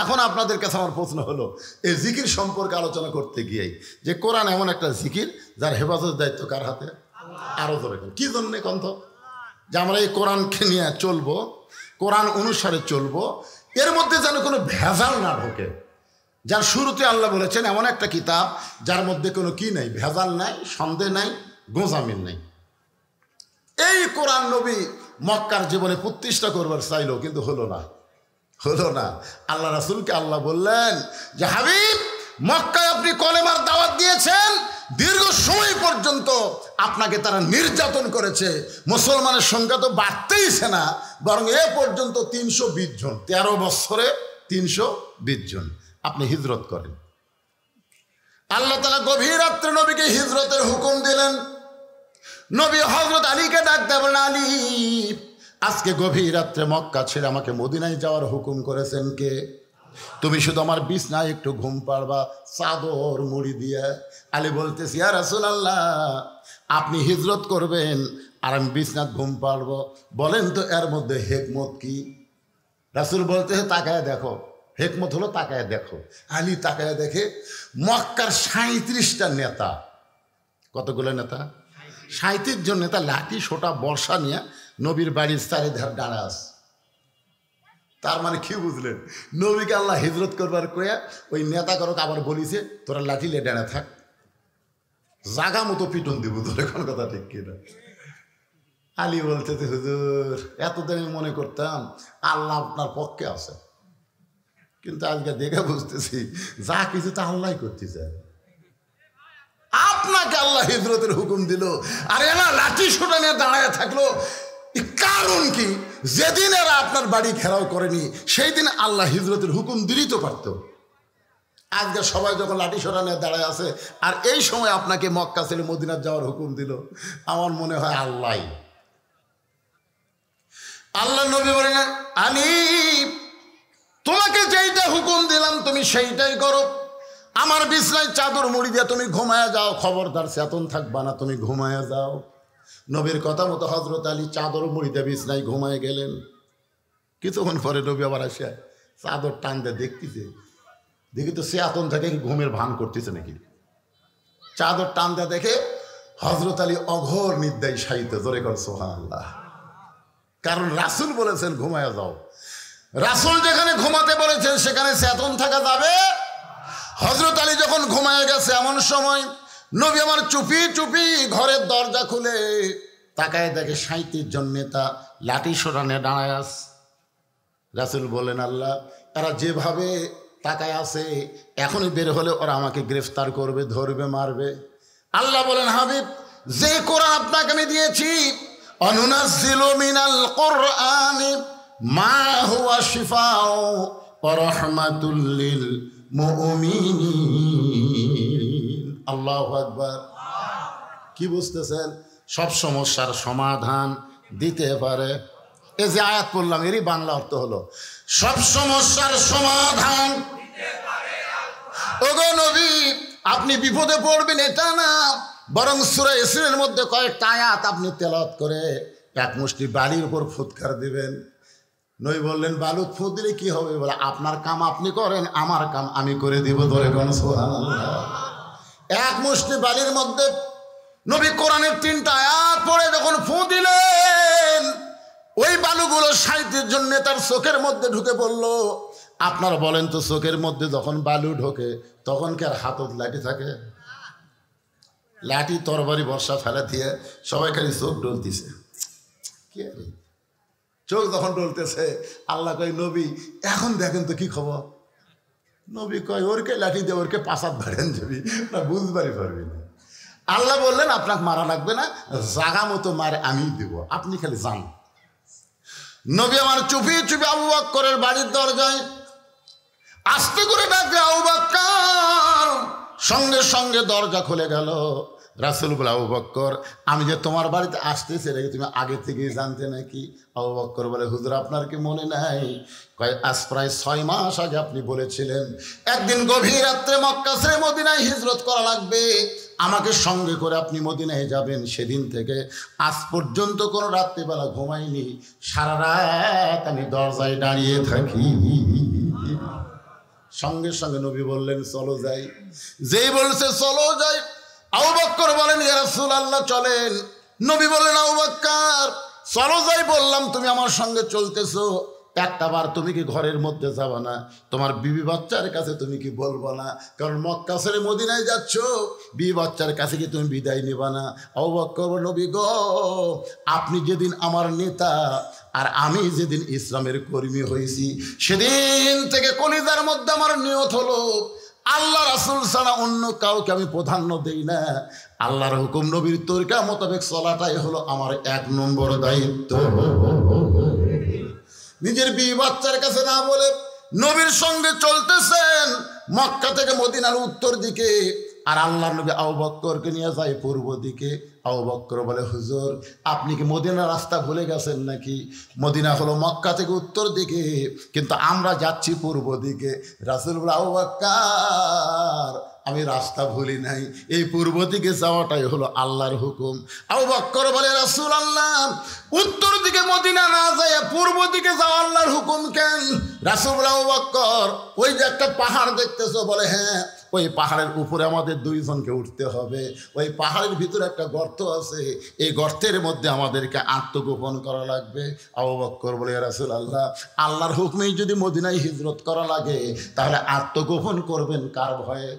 এখন আপনাদের কাছে আমার প্রশ্ন হলো, এই জিকির সম্পর্কে আলোচনা করতে গিয়েই যে কোরআন এমন একটা জিকির যার হেফাজত দায়িত্ব কার হাতে? আরও ধরে কি জন্যে কন্ত যে আমরা এই কোরআনকে নিয়ে চলবো, কোরআন অনুসারে চলবো, এর মধ্যে যেন কোনো ভেজাল না ঢোকে। যার শুরুতে আল্লাহ বলেছেন এমন একটা কিতাব যার মধ্যে কোনো কি নাই, ভেজাল নাই, সন্দেহ নাই, গোঁজামিল নাই। এই কোরআন নবী মক্কার জীবনে প্রতিষ্ঠা করবার চাইলো, কিন্তু হলো না। আল্লাহ রাসূলকে আল্লাহ বললেন যে হাবিব, মক্কায় আপনি কলেমার দাওয়াত দিয়েছেন, দীর্ঘ সময় পর্যন্ত আপনাকে তারা নির্যাতন করেছে, মুসলমানের সংখ্যা তো বাড়তেইছে না, বরং এ পর্যন্ত 320 জন, 13 বছরে 320 জন। আপনি হিজরত করেন। আল্লাহ তাআলা গভীর রাত্রে নবীকে হিজরতের হুকুম দিলেন। নবী হযরত আলীকে ডাকতে বলেন, আলী, আজকে গভীর রাত্রে মক্কা ছেড়ে আমাকে মদিনায় যাওয়ার হুকুম করেছেন কে? তুমি শুধু আমার বিছনায় একটু ঘুম পাড়বা চাদর মুড়ি দিয়ে। আলী বলতেছি, ইয়া রাসূলুল্লাহ, আপনি হিজরত করবেন আর আমি বিছনায় ঘুম পাড়বো, বলেন তো এর মধ্যে হিকমত কি? রাসূল বলতেছে, তাকায় দেখো। হিকমত হলো তাকায় দেখো। আলী তাকায় দেখে মক্কার 37টা নেতা। কতগুলো নেতা? 37 জন নেতা লাঠি সোটা বর্ষা নিয়ে নবীর বাড়ির চারিধার দাঁড়া আছে। তার মানে কি বুঝলেন? নবীকে আল্লাহ হিজরত করবার কয়া ওই নেতা করক আবার বলিছে, তোরা লাঠি লে দাঁড়া থাক, জাগা মতো পিটন দিব তোর। এখন কথা ঠিক কিনা? আলী বলতেছে, হুজুর, এতদিন আমি মনে করতাম আল্লাহ আপনার পক্ষে আছে, কিন্তু আজকে দেখে বুঝতেছি যা কিছু তা আল্লাহ করতেছে। আপনাকে আল্লাহ হিজরতের হুকুম দিল, আর এরা লাঠি সোটা নিয়ে দাঁড়ায় থাকলো, কারণ কি? যেদিন এরা আপনার বাড়ি ঘেরাও করেনি সেই দিন আল্লাহ হিজরতের হুকুম দিলেই তো পারত। আজকে সবাই যখন লাঠি সোটা নিয়ে দাঁড়ায় আছে, আর এই সময় আপনাকে মক্কা ছেড়ে মদিনায় যাওয়ার হুকুম দিল, আমার মনে হয় আল্লাহ নবী বলেন, আলী, তোমাকে যেইটা হুকুম দিলাম তুমি সেইটাই করো। আমার বিছনায় চাদর মুড়ি দিয়ে তুমি ঘুমায়া যাও, খবরদার চেতন থাকবা না, তুমি ঘুমায়া যাও। নবীর কথা মতো হযরত আলী চাদর মুড়ি দিয়ে বিছনায় ঘুমায় গেলেন। কিছুক্ষণ পরে নবী আবার আসে চাদর টান দিয়ে দেখি তো চেতন থেকে ঘুমের ভান করতেছে নাকি। চাদর টান দিয়ে দেখে হযরত আলী অঘোর নিদ্রায় শায়িত। জোরে কর সুবহানাল্লাহ। কারণ রাসূল বলেছেন ঘুমায়া যাও। রাসূল যেখানে ঘুমাতে বলেছেন সেখানে চেতন থাকা যাবে। হযরত আলী যখন ঘুমায় গেছে, এমন সময় নবী আমার চুপি চুপি ঘরের দরজা খুলে তাকায় দেখে 37 জন নেতা লাঠি সোটা নিয়ে দাঁড়ায় আছে। রাসূল বলেন, আল্লাহ, এরা যেভাবে তাকায় আছে এখনই বের হলে ওরা আমাকে গ্রেফতার করবে, ধরবে, মারবে। আল্লাহ বলেন, হাবিব, যে কোরআন আপনাকে আমি দিয়েছি, অনুনাজ্জিলু মিনাল কুরআনি মা হুয়া শিফাউ ওয়া রাহমাতুল লিল মুমিনিন। আল্লাহু আকবার। কি বুঝতেছেন? সব সমস্যার সমাধান দিতে পারে। এই যে আয়াত পড়লাম, এরই বাংলা অর্থ হলো সব সমস্যার সমাধান দিতে পারে আল্লাহ। ওগো নবী, আপনি বিপদে পড়বেন এটা না, বরং সূরা ইয়াসিনের মধ্যে কয়েকটা আয়াত আপনি তেলাওয়াত করে এক মুষ্টি বালির উপর ফুৎকার দিবেন। নবী বললেন, বালুত ফুৎ দিলে কি হবে? বলে, আপনার কাম আপনি করেন, আমার কাম আমি করে দিব। ধরে কোন সুবহানাল্লাহ। এক মুষ্টি বালির মধ্যে নবী কোরআনের 3টা আয়াত পড়ে যখন ফুঁ দিলেন, ওই বালুগুলো 37 জন নেতার চোখের মধ্যে ঢুকে পড়ল। আপনারা বলেন তো, চোখের মধ্যে যখন বালু ঢোকে তখন কি আর হাতত লাঠি থাকে? লাঠি তরবারি বর্ষা ফেলে দিয়ে সবাই খালি চোখ ডলতেছে। কি আরে চোখ যখন ডলতেছে, আল্লাহ কয়, নবী এখন দেখেন তো কি খবর? নবী কয়, ওরকে লাঠি দিয়ে ওরকে পাশাত ধরেন যাবি না, বুঝবারই পারবি না। আল্লাহ বললেন, আপনাকে মারা লাগবে না, জাগা মতো মারে আমি দিব, আপনি খালি যান। নবী আমার চুপি চুপি আবু বকরের বাড়ির দরজায় আস্তে করে ডাকলে, আবু বকর। সঙ্গে সঙ্গে দরজা খুলে গেল। রাসূল বলে, আবু বকর, আমি যে তোমার বাড়িতে আসতেছি এটা তুমি আগে থেকেই জানতে নাকি? আবু বকর বলে, হুজুর, আপনার কি মনে নাই? কয়, আজ প্রায় 6 মাস আগে আপনি বলেছিলেন একদিন গভীর রাত্রে মক্কা ছেড়ে মদিনায় হিজরত করা লাগবে, আমাকে সঙ্গে করে আপনি মদিনায় যাবেন। সেদিন থেকে আজ পর্যন্ত কোনো রাত্রিবেলা ঘুমাইনি, সারা রাত আমি দরজায় দাঁড়িয়ে থাকি। সঙ্গে সঙ্গে নবী বললেন চলো যাই। যেই বলছে চলো যাই, আবু বকর বলেন ইয়া রাসূলুল্লাহ চলেন। নবী বললেন আবু বকর চলো যাই বললাম, তুমি আমার সঙ্গে চলতেছো, একটা বার তুমি কি ঘরের মধ্যে যাবা না? তোমার বিবি বাচ্চার কাছে তুমি কি বলবো না? কারণ মক্কা ছেড়ে মদিনায় যাচ্ছ, বিবি বাচ্চার কাছে কি তুমি বিদায় নেবা না? আবু বকর নবী গো, আপনি যেদিন আমার নেতা আর আমি যেদিন ইসলামের কর্মী হয়েছি, সেদিন থেকে কলিজার মধ্যে আমার নিয়ত হলো আল্লাহ রাসূল ছাড়া অন্য কাউকে আমি প্রাধান্য দেই না। আল্লাহর হুকুম নবীর তরিকা মোতাবেক চলাটাই হলো আমার 1 নম্বর দায়িত্ব। নিজের বিবি বাচ্চার কাছে না বলে নবীর সঙ্গে চলতেছেন মক্কা থেকে মদিনার উত্তর দিকে, আর আল্লাহর নবী আবু বকরকে নিয়ে যায় পূর্ব দিকে। আবু বকর বলে হুজুর আপনি কি মদিনার রাস্তা ভুলে গেছেন নাকি? মদিনা হলো মক্কা থেকে উত্তর দিকে, কিন্তু আমরা যাচ্ছি পূর্ব দিকে। রাসূল বলে আবু বকর আমি রাস্তা ভুলি নাই, এই পূর্ব দিকে যাওয়াটাই হলো আল্লাহর হুকুম। আবু বকর বলে রাসূলুল্লাহ উত্তর দিকে মদিনা না যায় পূর্ব দিকে যাওয়া আল্লাহর হুকুম কেন? রাসূল বলে আবু বকর ওই যে একটা পাহাড় দেখতেছো? বলে হ্যাঁ। ওই পাহাড়ের উপরে আমাদের 2 জনকে উঠতে হবে। ওই পাহাড়ের ভিতরে একটা গর্ত আছে, এই গর্তের মধ্যে আমাদেরকে আত্মগোপন করা লাগবে। আবু বকর বলে ইয়া রাসূলুল্লাহ আল্লাহর হুকুমেই যদি মদিনায় হিজরত করা লাগে তাহলে আত্মগোপন করবেন কার ভয়ে?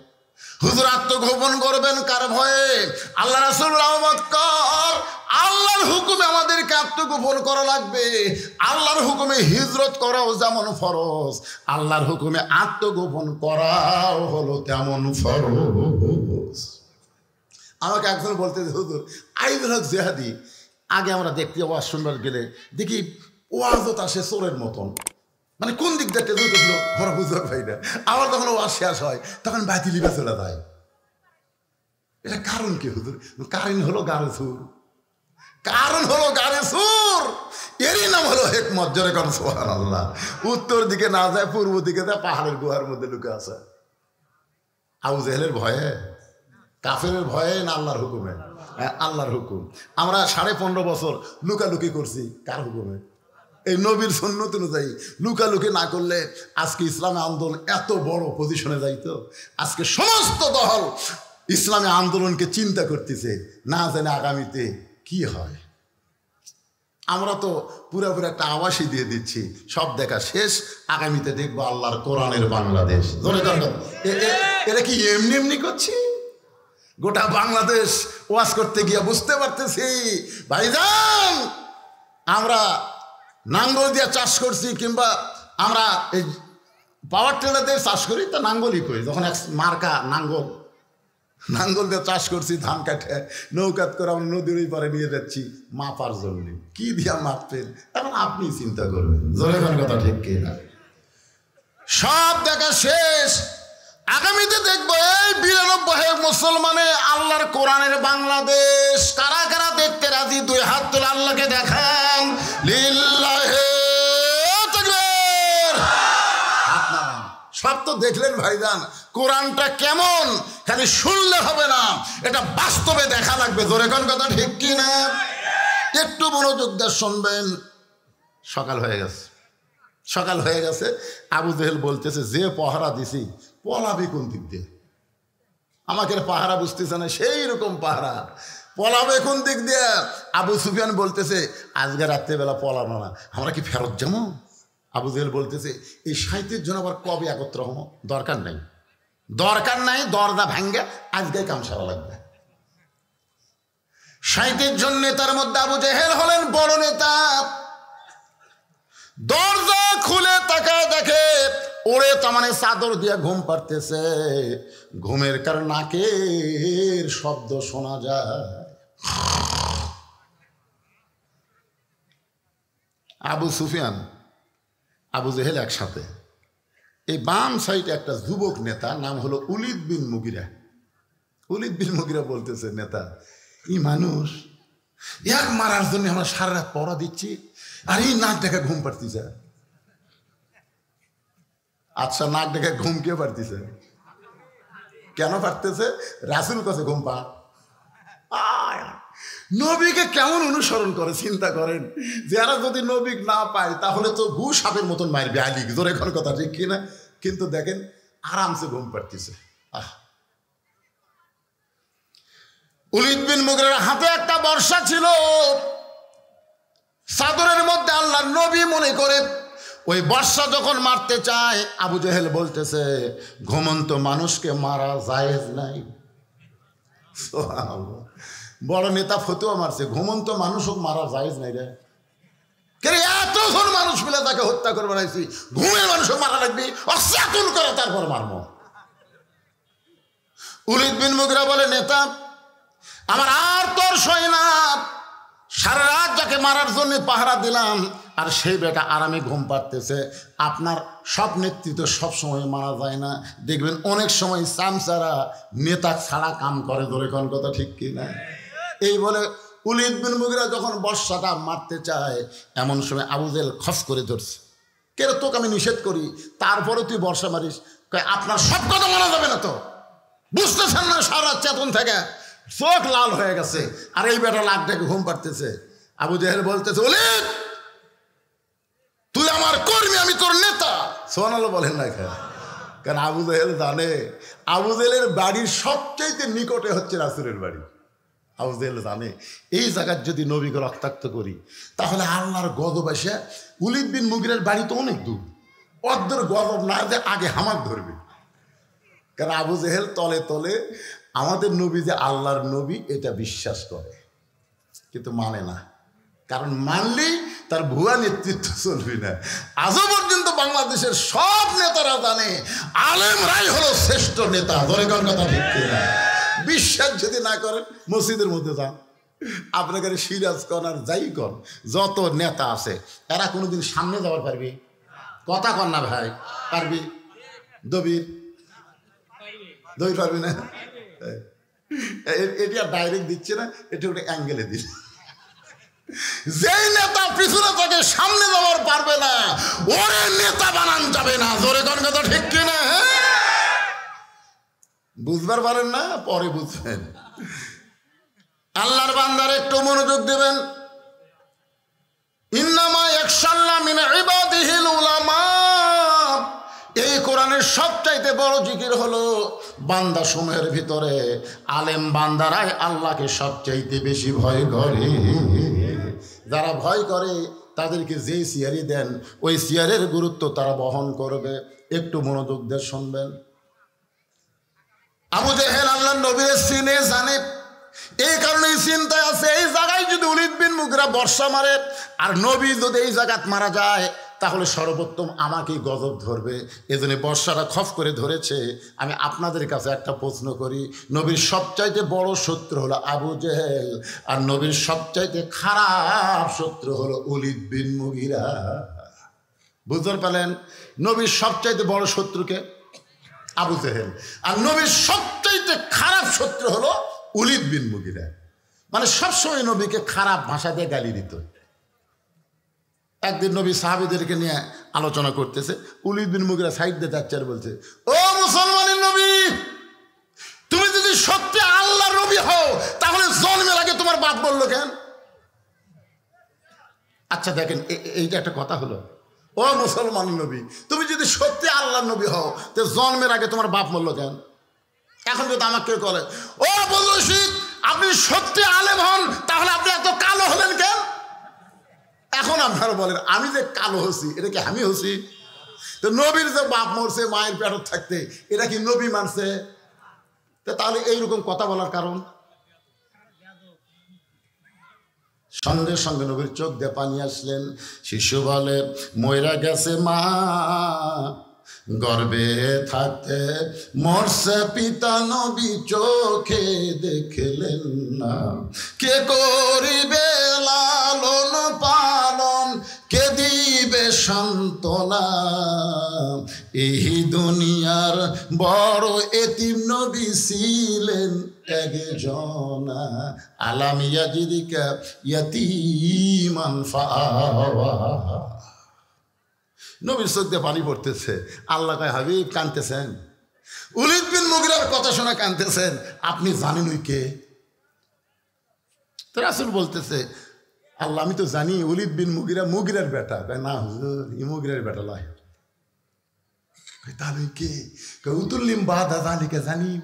হুজুর আত্মগোপন করবেন কার ভয়ে? আল্লাহ রাসূল আবু বকর আল্লাহর হুকুমে আমাদেরকে আত্মগোপন করা লাগবে। আল্লাহর হুকুমে হিজরত করাও যেমন ফরজ, আল্লাহর হুকুমে আত্মগোপন করাও হলো তেমন ফরজ। আমাকে একজন বলতে হুজুর আইদুল হক জিহাদি, আগে আমরা দেখতে ওয়াজ শুনবার গেলে দেখি ওয়াজও আসে চোরের মতন, মানে কোন দিক দেখতে দেখলো আমরা বুঝতে পারি না। আবার যখন ওয়াজ শেষ হয় তখন বাতি লিবে চলে যায়। এটা কারণ কি হুজুর? কারণ হলো গাড়ে সুর, কারণ হলো গাড়ে সুর, এরই নাম হলো হিকমত। জোরে কর সুবহানাল্লাহ। উত্তর দিকে না যায় পূর্ব দিকে যায়, পাহাড়ের গুহার মধ্যে লুকে আছে। আবু জেহেলের ভয়ে, কাফেরের ভয়ে না আল্লাহর হুকুমে? আল্লাহর হুকুম। আমরা 15.5 বছর লুকালুকি করছি কার হুকুমে? এই নবীর সুন্নত অনুযায়ী। লুকালুকি না করলে আজকে ইসলামী আন্দোলন এত বড় পজিশনে যাইতো। আজকে সমস্ত দল ইসলামী আন্দোলনকে চিন্তা করতেছে, না জানে আগামীতে কি হয়। আমরা তো পুরোপুরি একটা আবাসই দিয়ে দিচ্ছি, সব দেখা শেষ, আগামীতে দেখবো আল্লাহর কোরআনের বাংলাদেশ। এটা কি এমনি এমনি করছি? গোটা বাংলাদেশ ওয়াজ করতে গিয়ে বুঝতে পারতেছি ভাইজান, আমরা নাঙ্গল দিয়ে চাষ করছি, কিংবা আমরা এই পাওয়ার টিলার দিয়ে চাষ করি, তা নাঙ্গলই করি। যখন এক মার্কা নাঙ্গল দিয়ে চাষ করছি, ধান কাটে নৌকাত করে আমরা নদীর ওই পারে নিয়ে যাচ্ছি মাপার জন্য। কি দিয়া মাপবেন এখন আপনি চিন্তা করবেন। জোরে কথা ঠিক কিনা? সব দেখা শেষ, আগামীতে দেখবো এই 92 মুসলমানে আল্লাহর কোরআনের বাংলাদেশ। কারা কারা দেখতে রাজি? 2 হাত তুলে আল্লাহকে দেখান। লিল্লাহে তাকবীর। সব তো দেখলেন ভাইজান কোরআনটা কেমন, খালি শুনলে হবে না, এটা বাস্তবে দেখা লাগবে। জোরে কোন কথা ঠিক কি না? একটু মনোযোগ দিয়ে শুনবেন। সকাল হয়ে গেছে, সকাল হয়ে গেছে। আবু জেহেল বলতেছে যে পাহারা দিছি পলাবি কোন দিক দিয়ে? আমাকে পাহারা বুঝতেছে না, সেই রকম পাহারা, পলাবে কোন দিক দিয়ে? আবু সুফিয়ান বলতেছে আজকে রাত্রেবেলা পলানো না, আমরা কি ফেরত যাবো? আবু জেহেল বলতেছে এই 37 জন আবার কবে একত্র হবো? দরকার নাই, দরকার নাই, দরজা ভাঙ্গে আজকে কাম সারা লাগবে। 37 জন নেতার মধ্যে আবু জেহেল হলেন বড় নেতা। দরজা খুলে তাকায় দেখে ওরে তামানে চাদর দিয়ে ঘুম পাড়তেছে। ঘুমের কারণ নাকের শব্দ শোনা যায়। আবু সুফিয়ান আবু জেহেল একসাথে। এই বাম সাইডে একটা যুবক নেতা, নাম হলো উলিদ বিন মুগিরা। উলিদ বিন মুগিরা বলতেছে নেতা, এই মানুষ এক মারার জন্য আমরা সারা রাত পড়া দিচ্ছি, আর এই নাক দেখে ঘুম পাড়তেছে। আচ্ছা নাক দেখে ঘুম কে পাড়তেছে? কেন পাড়তেছে? রাসূল কাছে ঘুম পা। নবীকে কেমন অনুসরণ করে চিন্তা করেন। যারা যদি নবী না পায় তাহলে তো ঘু সাপের মতন মারবে আলী। জোরে কোন কথা ঠিক কিনা? কিন্তু দেখেন আরামসে ঘুম পাড়তেছে। উলিদ বিন মুগিরার হাতে একটা বর্শা ছিল, চাদরের মধ্যে আল্লাহর নবী মনে করে ওই বর্শা যখন মারতে চায়, আবু জেহেল বলতেছে ঘুমন্ত মানুষকে মারা জায়েজ নাই। বড় নেতা ফতুয়া মারছে, ঘুমন্ত মানুষও মারা জায়েজ নাই রে। এতজন মানুষ মিলে তাকে হত্যা করে বানাইছি, ঘুমের মানুষও মারা লাগবে, অচেতন করে তারপর মারবো। উলিদ বিন মুগিরা বলে, নেতা আমার আর তোর সয় না, সারা রাত যাকে মারার জন্য পাহারা দিলাম আর সেই বেটা আরামে ঘুম পাড়তেছে। আপনার সব নেতৃত্ব সবসময় মারা যায় না, দেখবেন অনেক সময় চামচারা নেতা ছাড়া কাম করে, ধরে কোন কথা ঠিক কি না? এই বলে উলিদ বিন মুগিরা যখন বর্ষাটা মারতে চায়, এমন সময় আবু জেহেল খস করে ধরছে। কেন তোকে আমি নিষেধ করি, তারপরে তুই বর্ষা মারিস? আপনার সব কথা মানা যাবে না তো, বুঝতেছেন না? সারা চেতন থেকে চোখ লাল হয়ে গেছে, আর এই বেটা লাখ ডেকে ঘুম পাড়তেছে। আবু জেহেল বলতেছে, উলিদ তুই আমার কর্মী, আমি তোর নেতা। সোনালো বলেন না কেন? কারণ আবু জেহেল জানে আবু জেহেলের বাড়ির সবচেয়ে নিকটে হচ্ছে রাসূলের বাড়ি। আবু জেহেল জানে এই জায়গায় যদি নবীকে রক্তাক্ত করি তাহলে আল্লাহর গজব আসে। উলিদ বিন মুগিরার বাড়ি তো অনেক দূর, অর্ধের গজব না যে আগে হামাক ধরবে। কারণ আবু জেহেল তলে তলে আমাদের নবী যে আল্লাহর নবী এটা বিশ্বাস করে, কিন্তু মানে না। কারণ মানলেই তার ভুয়া নেতৃত্ব চলবে না। আজও পর্যন্ত বাংলাদেশের সব নেতারা জানে আলেমরাই হলো শ্রেষ্ঠ নেতা, ধরে কোন কথা ঠিক না? বিশ্বাস যদি না করেন মসজিদের মধ্যে যান, আপনাকে সিরাজ কন আর যাই কন, যত নেতা আছে এরা কোনোদিন সামনে যাওয়ার পারবি? কথা কন না ভাই, পারবি? দবির পারবি না? এটি আর ডাইরেক্ট দিচ্ছে না, এটা ওটা অ্যাঙ্গেলে দিল। যেই নেতা পিছনে থেকে সামনে যাওয়ার পারবে না, ওরে নেতা বানান যাবে না। জোরে কোন কথা ঠিক কিনা? বুঝবার পারেন না, পরে বুঝবেন। আল্লাহর বান্দার একটু মনোযোগ দেবেন। ইন্নামা ইয়াখশাল্লাহ মিন ইবাদিহিল উলামা। এই কোরআনের সবচাইতে বড় জিকির হলো বান্দা সমূহের ভিতরে আলেম বান্দারাই আল্লাহকে সবচাইতে বেশি ভয় করে। যারা ভয় করে তাদেরকে যেই সিয়ারি দেন ওই সিয়ারের গুরুত্ব তারা বহন করবে। একটু মনোযোগ দিয়ে শুনবেন। আবু জেহেল আল্লাহর নবীর সিনে জানে, এই কারণে চিন্তায় আছে এই জায়গায় যদি উলিদ বিন মুগিরা বর্ষা মারে আর নবী যদি এই জায়গায় মারা যায় তাহলে সর্বোত্তম আমাকেই গজব ধরবে। এজন্য বর্ষাটা খফ করে ধরেছে। আমি আপনাদের কাছে একটা প্রশ্ন করি, নবীর সবচাইতে বড় শত্রু হলো আবু জেহেল, আর নবীর সবচাইতে খারাপ শত্রু হলো উলিদ বিন মুগিরা। বুঝতে পারলেন? নবীর সবচাইতে বড় শত্রুকে আবু জেহেল, আর নবীর সবচাইতে খারাপ শত্রু হলো উলিদ বিন মুগিরা। মানে সবসময় নবীকে খারাপ ভাষা দিয়ে গালি দিত। একদিন নবী সাহাবীদেরকে নিয়ে আলোচনা করতেছে, উলিদ বিন মুগিরা সাইড দিয়ে যাচ্ছে আর বলছে, ও মুসলমানের নবী, তুমি যদি সত্যি আল্লাহর নবী হও তাহলে জন্মের আগে তোমার বাপ বললো কেন? আচ্ছা দেখেন, এইটা একটা কথা হলো। ও মুসলমান নবী, তুমি যদি সত্যি আল্লাহর নবী হও তো জন্মের আগে তোমার বাপ বললো কেন? এখন যদি আমাকে বলে, ও বললো আপনি সত্যি আলেম হন তাহলে আপনি এত কালো হলেন কেন? এখন আপনারা বলেন আমি যে কালো হচ্ছি এটা কি আমি হচ্ছি? তো নবীর যে বাপ মরছে মায়ের পেটত থাকতে, এটা কি নবী মানছে? তাহলে এইরকম কথা বলার কারণ? সঙ্গে সঙ্গে নবীর চোখ দিয়ে পানি আসলেন। শিশু বলে, মইরা গেছে মা, গর্বে থাকতে মরছে পিতা, নবী চোখে দেখলেন না। কে করিবে লালন পালন, কে দিবে সান্ত্বনা? এই দুনিয়ার বড় এতিম নবী ছিলেন একজনা। আলাম ইয়াজিদিকা ইয়াতীমান ফাআওয়া। নবীর চোখ দিয়ে পানি পড়তেছে। আল্লাহ কয়, হাবিব কাঁদতেছেন? উলিদ বিন মুগিরার কথা শোনা কাঁদতেছেন? আপনি জানেন ওই কে? তো রাসূল বলতেছে, আল্লাহ আমি তো জানি উলিদ বিন মুগিরা মুগিরার বেটা। না হুজুর, ই মুগিরার বেটা লয়। তাহলে কে? উতুল্লিম বাদা জালিকা জানিম।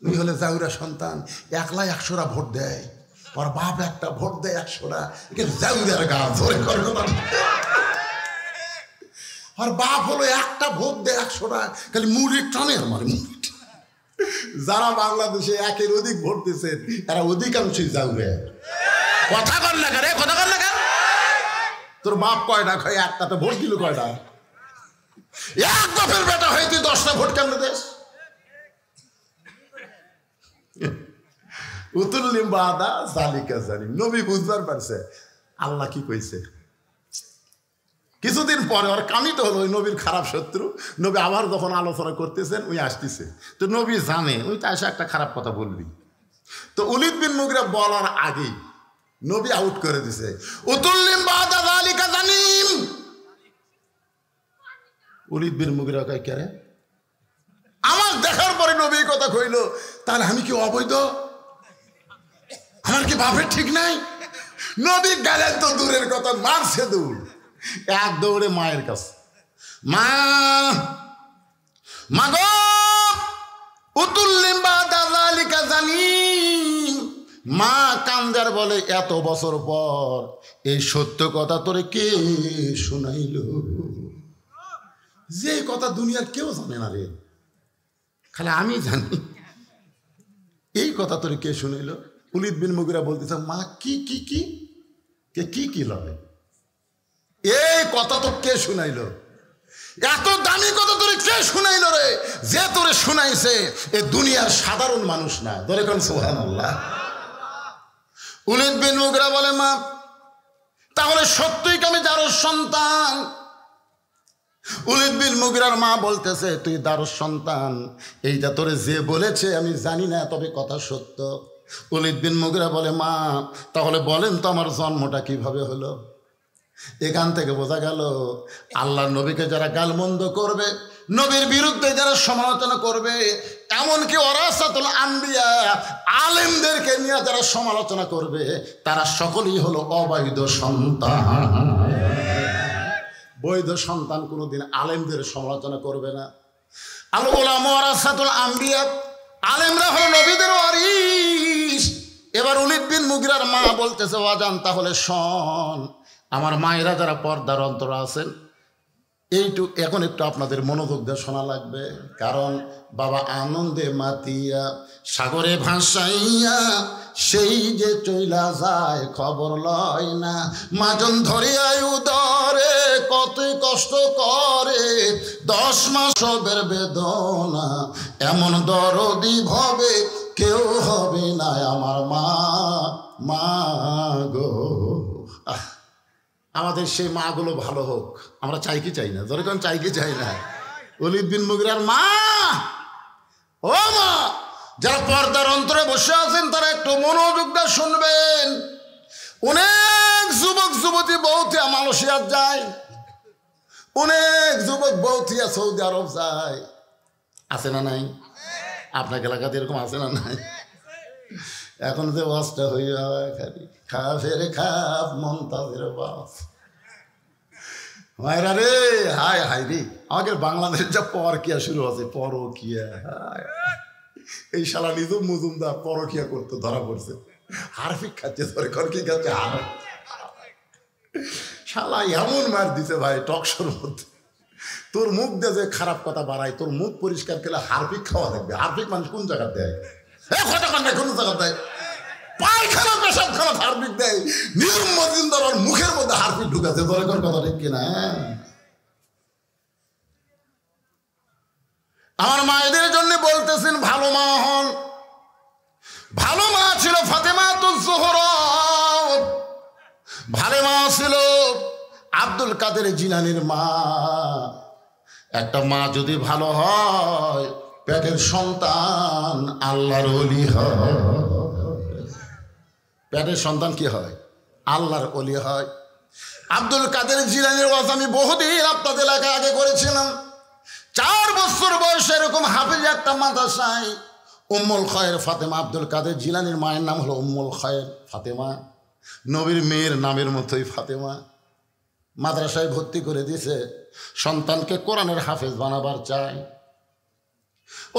উনি হলে জাউরা সন্তান, একলা 100টা ভোট দেয়, ওর বাপ একটা ভোট দেয় 100টা, জাউরার গা ধরে করে কথা। আর বাপ হলো একটা ভোট দেয় 100টা, খালি মুড়ির টানে আমার মুড়ি। যারা বাংলাদেশে একের অধিক ভোট দিচ্ছে তারা অধিকাংশই জাউরে। কথা কর না রে, কথা কর না। তোর বাপ কয়টা খায়? একটাতে ভোট দিল কয়টা? এক বাপের বেটা হয়ে তুই 10টা ভোট কেমন দেশ? উতুল্লিম বাদা জালিকা জালিম। নবী বুঝবার পারছে আল্লাহ কি কইছে। কিছুদিন পরে ওর কামিত হলো ওই নবীর খারাপ শত্রু। নবী আবার যখন আলোচনা করতেছেন ওই আসতেছে, তো নবী জানে ওই তো এসে একটা খারাপ কথা বলবি। তো ওলীদ বিন মুগীরা বলার আগেই নবী আউট করে দিছে, উতুল্লিম বাদা যালিকা জানিম। ওলীদ বিন মুগীরা কয় কে রে? আমার দেখার পরে নবী কথা কইল, তাহলে আমি কি অবৈধ? আমার কি বাপের ঠিক নাই? নবী গেলেন তো দূরের কথা, মারছে দৌড়, এক দৌড়ে মায়ের কাছে। মা, মাগো, উতুল্লিম বাদা যালিকা জানিম। মা কান্দার বলে, এত বছর পর এই সত্য কথা তোরে কে শুনাইল? যে কথা দুনিয়ার কেউ জানে না রে, খালি আমি জানি। এই কথা তোরে কে শুনাইল? ওলীদ বিন মুগীরা বলতেছে, মা কি কি কি কে কি কি লবে? এই কথা তো কে শুনাইল? এত দামি কথা তোরে কে শুনাইল রে? যে তোরে শুনাইছে এ দুনিয়ার সাধারণ মানুষ না। ধরে কোন সুবহানাল্লাহ। ওলীদ বিন মুগীরা বলে, মা তাহলে সত্যই কি আমি দারুস সন্তান? ওলীদ বিন মুগীরার মা বলতেছে, তুই দারুস সন্তান এইটা তোরে যে বলেছে আমি জানি না, তবে কথা সত্য। ওলীদ বিন মুগীরা বলে, মা তাহলে বলেন তো আমার জন্মটা কিভাবে হলো? এখান থেকে বোঝা গেল আল্লাহর নবীকে যারা গালমন্দ করবে, নবীর বিরুদ্ধে যারা সমালোচনা করবে, এমনকি ওয়ারাসাতুল আম্বিয়া আলেমদেরকে নিয়ে যারা সমালোচনা করবে, তারা সকলেই হলো অবৈধ সন্তান। বৈধ সন্তান কোনোদিন আলেমদের সমালোচনা করবে না। আল উলামা ওয়ারাসাতুল আম্বিয়া, আলেমরা হলো নবীদের ওয়ারিস। এবার ওলীদ বিন মুগীরার মা বলতেছে, ওয়াজান তাহলে শোন, আমার মায়েরা যারা পর্দার অন্তর আছেন, এখন একটু আপনাদের মনোযোগ দিয়ে শোনা লাগবে। কারণ বাবা আনন্দে মাতিয়া সাগরে ভাসাইয়া সেই যে চইলা যায় খবর লয় না। মাজন ধরিয়াই উদরে কত কষ্ট করে, 10 মাস সবের বেদনা, এমন দরদি ভবে কেউ হবে না আমার মা। মা গো, আমাদের সেই মাগুলো ভালো হোক, আমরা চাই কি চাই না? যেরকম চাই কি চাই না? ওলীদ বিন মুগীরার মা, ও মা, যারা পর্দার অন্তরে বসে আছেন তারা একটু মনোযোগ দিয়ে শুনবেন। অনেক যুবক যুবতী বৌথিয়া মালয়েশিয়া যায়, অনেক যুবক বৌথিয়া সৌদি আরব যায়, আছে না নাই? আপনার এলাকাতে এরকম আছে না নাই? এখন যে ওয়াজটা হইয়া খালি খাফের খাপ মন্তাজের বাপ, মায়েরা রে, হায় হায় রে, আমাদের বাংলাদেশের যা পরকিয়া শুরু আছে, পরকিয়া। এই শালা নিজুম মজুমদার পরকিয়া করতে ধরা পড়ছে, হারফিক খাচ্ছে, ধরে কর কি খাচ্ছে, শালা এমন মার দিছে ভাই টকশোর মধ্যে। তোর মুখ দিয়ে যে খারাপ কথা বাড়ায়, তোর মুখ পরিষ্কার করলে হারফিক খাওয়া থাকবে। হারফিক মানুষ কোন জায়গা দেয়? কথা কান্নায় কোন জায়গা দেয়? পায়খানা পেশাব খারাপ হারপিক দেয়। নিজুম মজুমদার ওর মুখের মধ্যে হারপিক ঢুকাছে। ধরে কোন কথা ঠিক কিনা? আমার মায়েদের জন্য বলতেছেন ভালো মা হন। ভালো মা ছিল ফাতেমাতুজ যোহরা, ভালো মা ছিল আব্দুল কাদের জিলানীর মা। একটা মা যদি ভালো হয়, পেটের সন্তান আল্লাহর ওলি হয়। পেটের সন্তান কি হয়? আল্লাহর ওলি হয়। আব্দুল কাদের জিলানীর ওয়াজ আমি বহুদিন আপনাদের এলাকায় আগে করেছিলাম। 4 বছর বয়সে এরকম হাফিজ একটা মাদ্রাসায় উম্মুল খায়ের ফাতেমা, আব্দুল কাদের জিলানীর মায়ের নাম হলো উম্মুল খায়ের ফাতেমা, নবীর মেয়ের নামের মতোই ফাতেমা। মাদ্রাসায় ভর্তি করে দিয়েছে, সন্তানকে কোরআনের হাফেজ বানাবার চায়।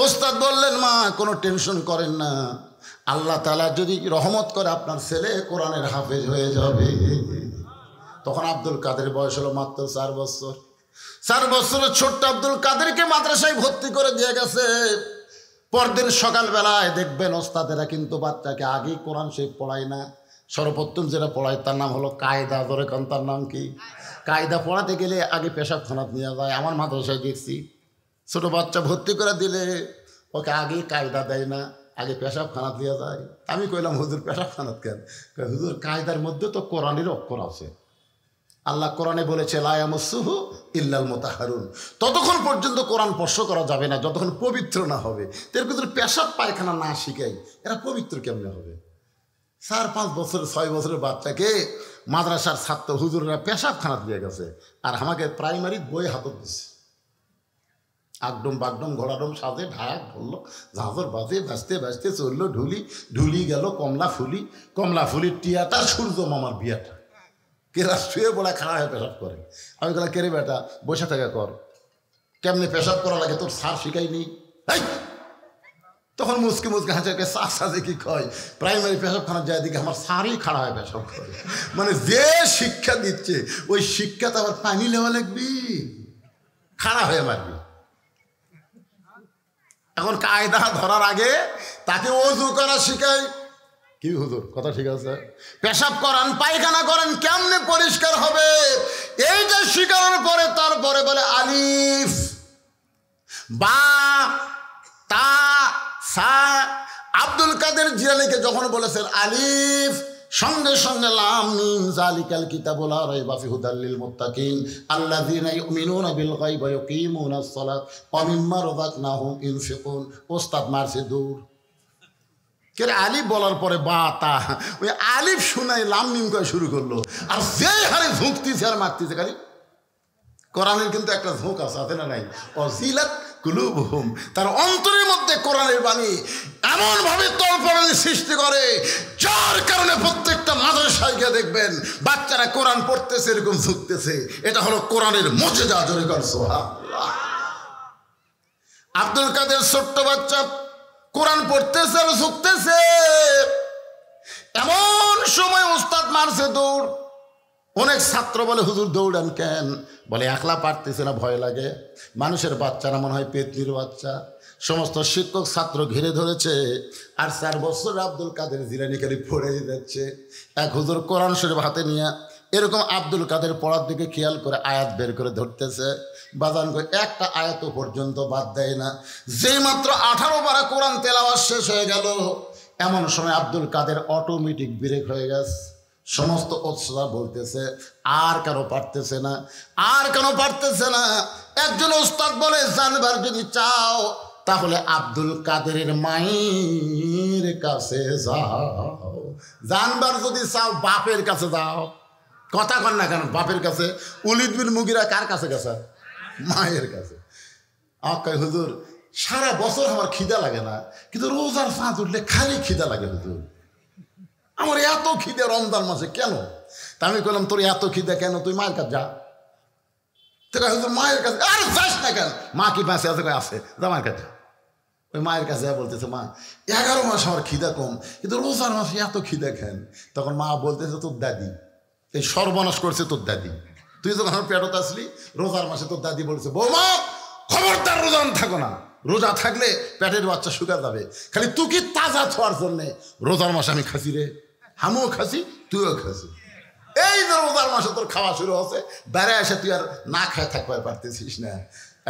ওস্তাদ বললেন, মা কোনো টেনশন করেন না, আল্লাহ তাআলা যদি রহমত করে আপনার ছেলে কোরআনের হাফেজ হয়ে যাবে। তখন আব্দুল কাদের বয়স হলো মাত্র 4 বছর। 4 বছরের ছোট্ট আব্দুল কাদেরকে মাদ্রাসায় ভর্তি করে দিয়ে গেছে। পরদিন সকালবেলায় দেখবেন ওস্তাদেরা কিন্তু বাচ্চাকে আগেই কোরআন শরীফ পড়ায় না, সর্বপ্রথম যেটা পড়ায় তার নাম হলো কায়দা। ধরে কারণ তার নাম কি? কায়দা পড়াতে গেলে আগে পেশাবখানাত নিয়ে যায়। আমার মাদ্রাসায় দেখছি ছোটো বাচ্চা ভর্তি করে দিলে ওকে আগে কায়দা দেয় না, আগে পেশাবখানাত নিয়ে যায়। আমি কইলাম, হুজুর পেশাবখানাত কেন? হুজুর কায়দার মধ্যে তো কোরআনের অক্ষর আছে, আল্লাহ কোরআনে বলেছে লা ইয়ামাসসুহু ইল্লাল মুতাহহারুন। ততক্ষণ পর্যন্ত কোরআন স্পর্শ করা যাবে না যতক্ষণ পবিত্র না হবে। এর ভিতরে পেশাব পায়খানা না শিখাই এরা পবিত্র কেমনে হবে? 4-5 বছর 6 বছরের বাচ্চাকে মাদ্রাসার ছাত্র হুজুররা পেশাবখানা দিয়ে গেছে, আর আমাকে প্রাইমারি বই হাতত দিচ্ছে। আগডম বাগডম ঘোড়াডম সাজে ঢাক ধরলো, ঝাঁঝর বাজে, বাজতে বাজতে চললো ঢুলি গেল কমলা ফুলির টিয়াটা সূর্য মামার বিয়াটা। কেরা শুয়ে বলা খাড়া হয়ে পেশাব করে। আমি বললাম, কেরে বেটা বসে থেকে কর, কেমনে পেশাব করা লাগে তোর স্যার শিখাইনি? তখন মুসকে হাঁচাকে সাজে কি কয়, প্রাইমারি পেশাবখানা যায় দিকে আমার স্যারই খাড়া হয়ে পেশাব করে। মানে যে শিক্ষা দিচ্ছে ওই শিক্ষাতে আবার পানি নেওয়া লাগবি, খাড়া হয়ে মারবি। এখন কায়দা ধরার আগে তাকে ওযু করা শিখায়। কি হুজুর কথা ঠিক আছে? পেশাব করান পায়খানা করেন কেমনে পরিষ্কার হবে এইটা শিখানোর পরে তারপরে বলে আলিফ বা তা সা। আব্দুল কাদের জিলানীকে যখন বলেছেন আলিফ, সঙ্গে সঙ্গে লাম মিম যালিকাল কিতাবু লা রাইবা ফিহি হুদাল লিল মুত্তাকিন আল্লাযীনা ইউমিনুনা বিল গায়বি ওয়া ইয়াকিমুনাস সালাত ওয়া মিম্মা রাযাকনাহুম ইউনফিকুন। ওস্তাদ মারছে দূর। কে আলিফ বলার পরে বা তা, ওই আলিফ শুনাই লাম মিম করে শুরু করলো, আর যে হারে ঝুঁকতিছে আর মারতেছে। খালি কোরআনের কিন্তু একটা ঝোঁক আছে না নাই? অজিলাত কুলুবুহুম, তার অন্তরের মধ্যে কোরআনের বাণী এমনভাবে তলপড়ানি সৃষ্টি করে যার কারণে প্রত্যেকটা মাদ্রাসায় গিয়ে দেখবেন বাচ্চারা কোরআন পড়তেছে এরকম ঝুঁকতেছে। এটা হলো কোরআনের মুজিজা। জোরে কর সুবহানাল্লাহ। আব্দুল কাদের ছোট্ট বাচ্চা কোরআন পড়তেছে আর ঝুঁকতেছে। এমন সময় ওস্তাদ মারছে দৌড়। অনেক ছাত্র বলে, হুজুর দৌড়ান কেন? বলে একলা পারতেছে না, ভয় লাগে। মানুষের বাচ্চারা মনে হয় পেতনির বাচ্চা। সমস্ত শিক্ষক ছাত্র ঘিরে ধরেছে, আর 4 বছর আব্দুল কাদের জিলানী খালি পড়ে যাচ্ছে। এক হুজুর কোরআন শরীফ হাতে নিয়ে এরকম আব্দুল কাদের পড়ার দিকে খেয়াল করে আয়াত বের করে ধরতেছে। বাজান করে একটা আয়াত পর্যন্ত বাদ দেয় না। যেই মাত্র 18 পারা কোরআন তেলাওয়াত শেষ হয়ে গেল, এমন সময় আব্দুল কাদের অটোমেটিক ব্রেক হয়ে গেছে। সমস্ত ওস্তাদ বলতেছে আর কেন পারতেছে না, আর কেন পারতেছে না। একজন ওস্তাদ বলে, জানবার যদি চাও তাহলে আব্দুল কাদেরের মায়ের কাছে যাও। জানবার যদি চাও বাপের কাছে যাও। কথা কন না কেন? বাপের কাছে। ওলীদ বিন মুগীরা কার কাছে গেছে? মায়ের কাছে। আকাই হুজুর সারা বছর আমার খিদা লাগে না, কিন্তু রোজার ফাঁদ উঠলে খালি খিদা লাগে হুজুর। আমার এত খিদে রমজান মাসে কেন? তা আমি বললাম, তোর এত খিদে কেন? তুই মায়ের কাছে যা। তোর হুজুর মায়ের কাছে আর যাস না কেন? মা কি বাঁচে আছে? আছে, যা মায়ের কাছে। ওই মায়ের কাছে বলতেছে, মা 11 মাস আমার খিদা কম, কিন্তু রোজার মাসে এত খিদা কেন? তখন মা বলতেছে, তোর দাদি এই সর্বনাশ করছে তোর দাদি। তুই যখন আমার পেটত আসলি রোজার মাসে তোর দাদি বলছে, বৌমা খবরদার রোজা থাকো না, রোজা থাকলে পেটের বাচ্চা শুকা যাবে। খালি তুই কি তাজা ছোঁয়ার জন্যে রোজার মাসে আমি খাসি রে, আমিও খাসি তুইও খাসি। এই যে রোজার মাসে তোর খাওয়া শুরু হচ্ছে, বেড়ে এসে তুই আর না খায় থাকবার পারতেছিস না।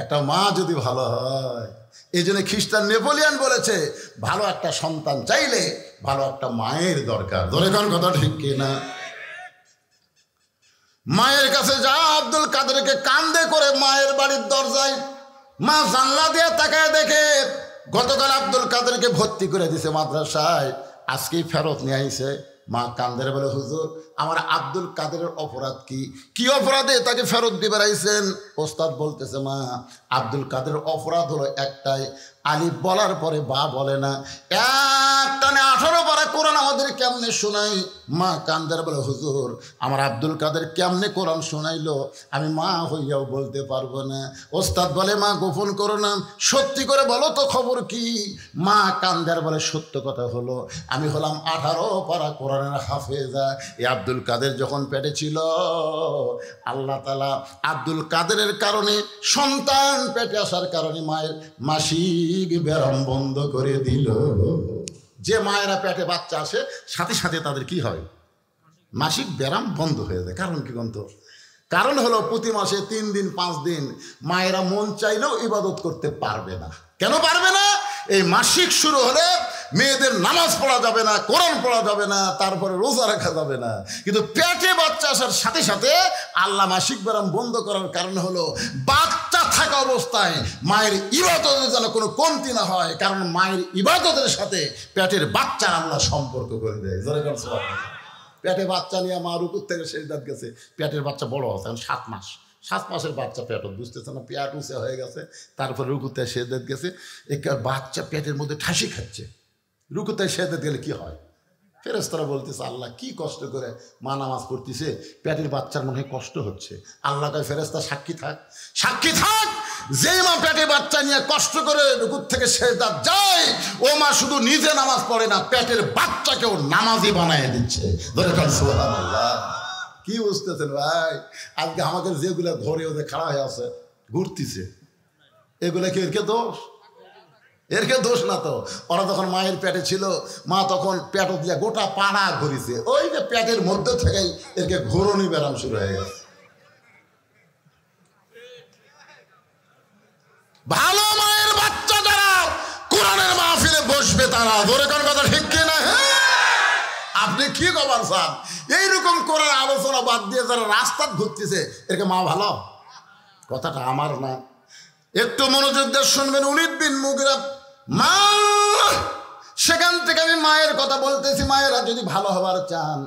একটা মা যদি ভালো হয়, এই জন্য খ্রিস্টান নেপোলিয়ান বলেছে, ভালো একটা সন্তান চাইলে ভালো একটা মায়ের দরকার। ধরে কোন কথা ঠিক কিনা? মায়ের কাছে যা। আব্দুল কাদেরকে কান্দে করে মায়ের বাড়ির দরজায়, মা জানলা দিয়ে তাকায় দেখে গতকাল আব্দুল কাদেরকে ভর্তি করে দিছে মাদ্রাসায়, আজকেই ফেরত নিয়ে আইছে। মা কান্দের বলে, হুজুর আমার আব্দুল কাদেরের অপরাধ কি? কি অপরাধে তাকে ফেরত দিয়ে বেড়াইছেন? ওস্তাদ বলতেছে, মা আব্দুল কাদের অপরাধ হলো একটাই, আলিফ বলার পরে বা বলে না। নাক টানে 18 পারা কোরআন আমাদের কেমনে শোনাই। মা কান্দার বলে, হুজুর আমার আব্দুল কাদের কেমনে কোরআন শোনাইলো আমি মা হইয়াও বলতে পারবো না। ওস্তাদ বলে, মা গোপন করো না, সত্যি করে বলো তো খবর কি। মা কান্দার বলে, সত্য কথা হলো আমি হলাম 18 পারা কোরআনের হাফেজা। এই আব্দুল কাদের যখন পেটে ছিল, আল্লাহ তাআলা আব্দুল কাদেরের কারণে, সন্তান পেটে আসার কারণে মায়ের মাসিক ব্যারাম বন্ধ করে দিল। যে মায়েরা পেটে বাচ্চা আসে সাথে সাথে তাদের কি হয়, মাসিক ব্যারাম বন্ধ হয়ে যায়। কারণ কি বন্ধু? কারণ হলো প্রতি মাসে 3 দিন 5 দিন মায়েরা মন চাইলেও ইবাদত করতে পারবে না। কেন পারবে না? এই মাসিক শুরু হলে মেয়েদের নামাজ পড়া যাবে না, কোরআন পড়া যাবে না, তারপরে রোজা রাখা যাবে না। কিন্তু পেটে বাচ্চা আসার সাথে সাথে আল্লাহ মাসিক ব্যারাম বন্ধ করার কারণ হলো বাচ্চা থাকা অবস্থায় মায়ের ইবাদতের যেন কোনো কমতি না হয়। কারণ মায়ের ইবাদতের সাথে পেটের বাচ্চার আল্লাহ সম্পর্ক করে দেয়। পেটে বাচ্চা নিয়ে মা রুকুর থেকে সেজদাত গেছে, পেটের বাচ্চা বড় হচ্ছে, এখন 7 মাস, 7 মাসের বাচ্চা পেট বুঝতেছে না, পেট উঁচে হয়ে গেছে, তারপরে রুকুতে সেজদাত গেছে, একটা বাচ্চা পেটের মধ্যে ঠাসি খাচ্ছে। রুকুতে সেজদাত গেলে কি হয়? ফেরেশতারা বলতেছে, আল্লাহ কি কষ্ট করে মা নামাজ পড়তেছে, পেটের বাচ্চার মনে হয় কষ্ট হচ্ছে। আল্লাহ কয়, ফেরেশতা সাক্ষী থাক, সাক্ষী থাক, যে মা পেটে বাচ্চা নিয়ে কষ্ট করে রুকুর থেকে সেজদাত যায়, ও মা শুধু নিজে নামাজ পড়ে না, পেটের বাচ্চাকেও নামাজি বানায় দিচ্ছে। ধরে কাল সুবহানাল্লাহ। কি বুঝতেছেন ভাই? আজকে আমাদের যেগুলো ধরে ওদের খাড়া হয়ে আছে ঘুরতেছে, এগুলো কি এরকে দোষ? এরকে দোষ না তো। ওরা যখন মায়ের পেটে ছিল, মা তখন পেট দিয়ে গোটা পাড়া ঘুরিছে, ওই যে পেটের মধ্যে থেকেই এরকে ঘুরনি ব্যারাম শুরু হয়ে গেছে। ভালো মায়ের বাচ্চা যারা কোরআনের মাহফিলে বসবে তারা, ধরে কোন কথা ঠিক কিনা? আপনি কি খবর চান? এইরকম কোরআন আলোচনা বাদ দিয়ে যারা রাস্তা ঘুরতেছে, এরকে মা ভালো? কথাটা আমার না, একটু মনোযোগ দিয়ে শুনবেন। ওলীদ বিন মুগীরা মা, সেখান থেকে আমি মায়ের কথা বলতেছি। মায়েরা যদি ভালো হবার চান,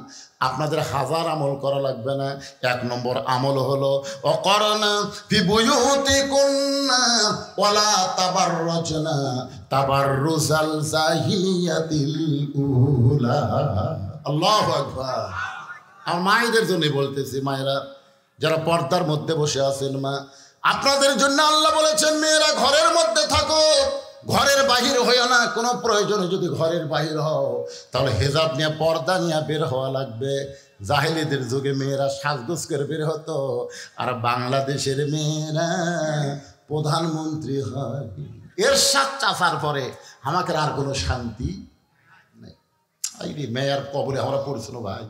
আপনাদের 1000 আমল করা লাগবে না। 1 নম্বর আমল হলো অকরনা ফি বুয়ুতিকুন্না ওয়ালা তাবাররাজনা তাবাররুজাল জাহিলিয়াতিল উলা। আল্লাহু আকবার। আর মায়েদের জন্য বলতেছি, মায়েরা যারা পর্দার মধ্যে বসে আছেন, মা আপনাদের জন্য আল্লাহ বলেছেন, মেয়েরা ঘরের মধ্যে থাকো, ঘরের বাহির হইও না। কোনো প্রয়োজনে যদি ঘরের বাহির হও, তাহলে হেজাব নিয়ে, পর্দা নিয়ে বের হওয়া লাগবে। জাহেলিদের যুগে মেয়েরা সাজগোজ করে বের হতো, আর বাংলাদেশের মেয়েরা প্রধানমন্ত্রী হয়। এরশাদ চাচার পরে আমাকে আর কোনো শান্তি নেই। এই মেয়ের কবরে আমরা পড়ছিল ভাই।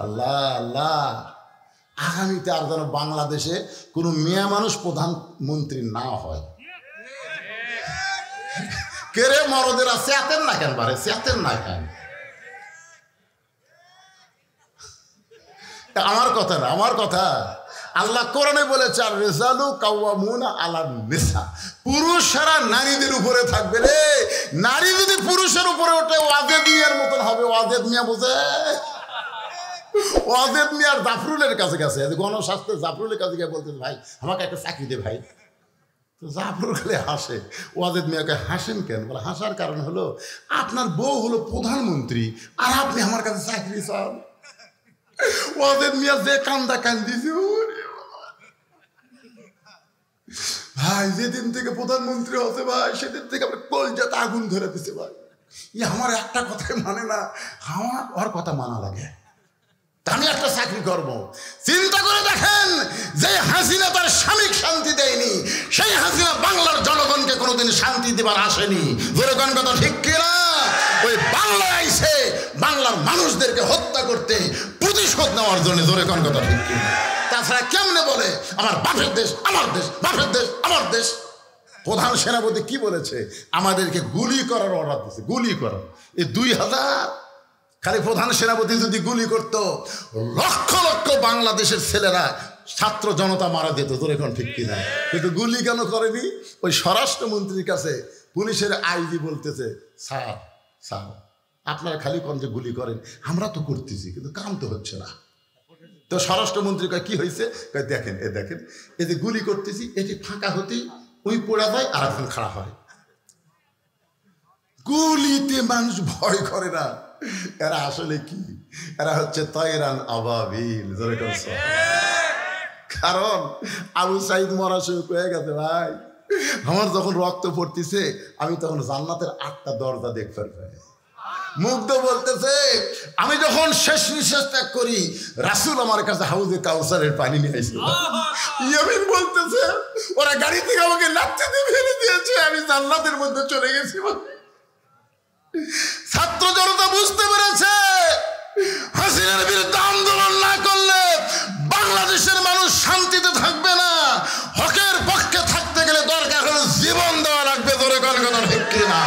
আল্লাহ আল্লাহ, আগামীতে আর যেন বাংলাদেশে কোনো মেয়ে মানুষ প্রধানমন্ত্রী না হয়। কেরে মরদেরা চেতেন না কেন? বারে চেতেন না কেন? আমার কথা না, আমার কথা। আল্লাহ কোরআনে বলেছে, আর রিজালু কাওয়ামুনা আলান নিসা, পুরুষরা নারীদের উপরে থাকবে রে। নারী যদি পুরুষের উপরে ওঠে, ওয়াজেদ মিয়ার মতন হবে। ওয়াজেদ মিয়া বোঝে? ওয়াজেদ মিয়ার জাফরুলের কাছে গেছে, গণস্বাস্থ্যে জাফরুলের কাছে গিয়ে বলতে, ভাই আমাকে একটা চাকরি দে ভাই। তো জাফর খালি হাসে। ওয়াজেদ মিয়াকে, হাসেন কেন? বলে, হাসার কারণ হলো আপনার বউ হলো প্রধানমন্ত্রী, আর আপনি আমার কাছে চাকরি চান। ওয়াজেদ মিয়া যে কান্দা কান্দিছে, ভাই যেদিন থেকে প্রধানমন্ত্রী হচ্ছে ভাই, সেদিন থেকে আমার কলজাতে আগুন ধরে দিছে ভাই। আমার একটা কথাই মানে না, আমার ওর কথা মানা লাগে। আমি একটা চাকরি করবো। চিন্তা করে দেখেন, যে হাসিনা তার স্বামীকে শান্তি দেয়নি, সেই হাসিনা বাংলার জনগণকে কোনোদিন শান্তি দেবার আসেনি। যেরকম কথা ঠিক কিনা? ওই বাংলায় আইসে বাংলার মানুষদেরকে হত্যা করতে, প্রতিশোধ নেওয়ার জন্য। যেরকম কথা ঠিক কিনা? তাছাড়া কেমনে বলে আমার বাপের দেশ, আমার দেশ, বাপের দেশ, আমার দেশ? প্রধান সেনাপতি কি বলেছে? আমাদেরকে গুলি করার অর্ডার দিচ্ছে, গুলি করার। এই 2000 খালি প্রধান সেনাপতি যদি গুলি করত, লক্ষ লক্ষ বাংলাদেশের ছেলেরা, ছাত্র জনতা মারা যেত। তোর এখন ঠিক কিনা? কিন্তু গুলি কেন করেনি? ওই স্বরাষ্ট্রমন্ত্রীর কাছে পুলিশের আইজি বলতেছে, স্যার স্যার আপনারা খালি কোন যে গুলি করেন, আমরা তো করতেছি কিন্তু কাম তো হচ্ছে না। তো স্বরাষ্ট্রমন্ত্রী কয়, কি হয়েছে? দেখেন দেখেন, এই যে গুলি করতেছি, এটি ফাঁকা হতেই ওই পোড়া যায় আর এখন খাড়া হয়। গুলিতে মানুষ ভয় করে না, এরা আসলে কি? এরা হচ্ছে তয়রান আবাবিল। কারণ আবু সাইদ মরা শুরু হয়ে গেছে ভাই, আমার যখন রক্ত পড়তেছে আমি তখন জান্নাতের 8টা দরজা দেখতে পাই। মুগ্ধ বলতেছে আমি যখন শেষ নিঃশ্বাস ত্যাগ করি রাসূল আমার কাছে হাউজে কাউসারের পানি নিয়ে আসলো। ইয়ামিন বলতেছে ওরা গাড়ি থেকে আমাকে লাথি দিয়ে ফেলে দিয়েছে, আমি জান্নাতের মধ্যে চলে গেছি। ছাত্র জনতা বুঝতে পেরেছে হাসিনার বিরুদ্ধে আন্দোলন না করলে বাংলাদেশের মানুষ শান্তিতে থাকবে না। হকের পক্ষে থাকতে গেলে দরকার হলে জীবন দেওয়া লাগবে। ধরে কথা ঠিক কিনা?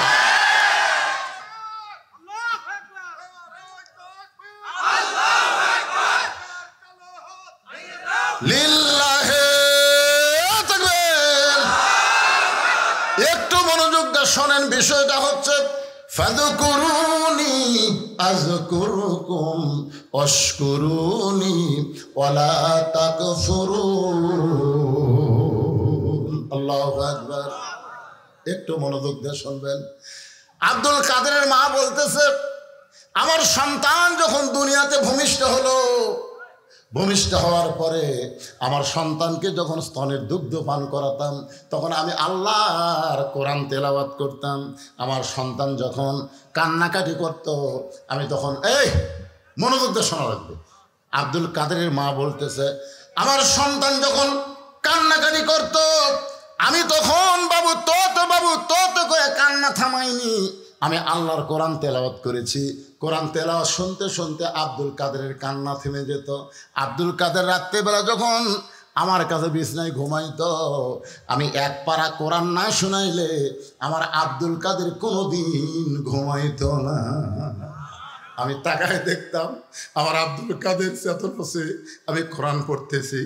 একটু মনোযোগ দিয়ে শোনেন, বিষয়টা হচ্ছে ফাযকুরুনি আযকুরুকুম ওয়াশকুরুনি ওয়ালা তাকফুরুন। আল্লাহু আকবার। একটু মনোযোগ দিয়ে শুনবেন। আব্দুল কাদেরের মা বলতেছে আমার সন্তান যখন দুনিয়াতে ভূমিষ্ঠ হলো, ভূমিষ্ঠ হওয়ার পরে আমার সন্তানকে যখন স্তনের দুগ্ধ পান করাতাম তখন আমি আল্লাহর কোরআন তেলাওয়াত করতাম। আমার সন্তান যখন কান্নাকাটি করত আমি তখন মনোযোগ দিয়ে শোনা লাগবে। আব্দুল কাদেরের মা বলতেছে আমার সন্তান যখন কান্নাকাটি করত আমি তখন বাবু তত করে কান্না থামাইনি, আমি আল্লাহর কোরআন তেলাওয়াত করেছি। কোরআন তেলাওয়াত শুনতে শুনতে আব্দুল কাদেরের কান্না থেমে যেত। আব্দুল কাদের রাত্রেবেলা যখন আমার কাছে বিছনায় ঘুমাইতো আমি এক পারা কোরআন না শুনাইলে আমার আব্দুল কাদের কোনোদিন ঘুমাইতো না। আমি তাকায় দেখতাম আমার আব্দুল কাদের চেতন হচ্ছে, আমি কোরআন পড়তেছি।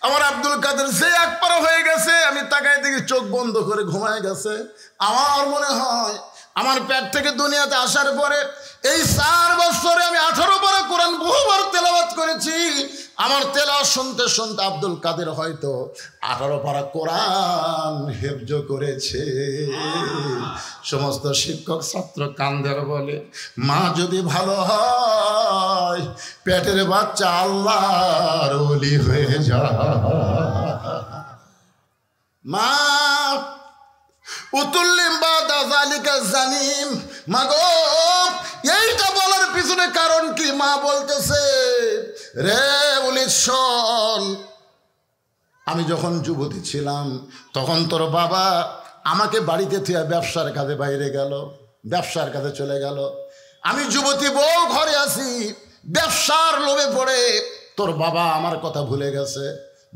আমার আব্দুল কাদের যে এক পারা হয়ে গেছে আমি তাকায় দেখি চোখ বন্ধ করে ঘুমায় গেছে। আমার মনে হয় আমার পেট থেকে দুনিয়াতে আসার পরে এই 4 বছরে আমি 18 পারা কোরআন বহুবার তেলাওয়াত করেছি। আমার তেলাওয়াত শুনতে শুনতে আব্দুল কাদের হয়তো 18 পারা কোরআন হেফজ করেছে। সমস্ত শিক্ষক ছাত্র কান্দের বলে মা যদি ভালো হয় পেটের বাচ্চা আল্লাহর ওলি হয়ে যায়। মা উতুল্লিম বাদা যালিকা জানিম। মাগো এইটা বলার পিছনে কারণ কি? মা বলতেছে রে উলিদ শোন, আমি যখন যুবতী ছিলাম তখন তোর বাবা আমাকে বাড়িতে থিয়া ব্যবসার কাজে বাইরে গেল, ব্যবসার কাজে চলে গেল। আমি যুবতী বউ ঘরে আছি, ব্যবসার লোভে পড়ে তোর বাবা আমার কথা ভুলে গেছে।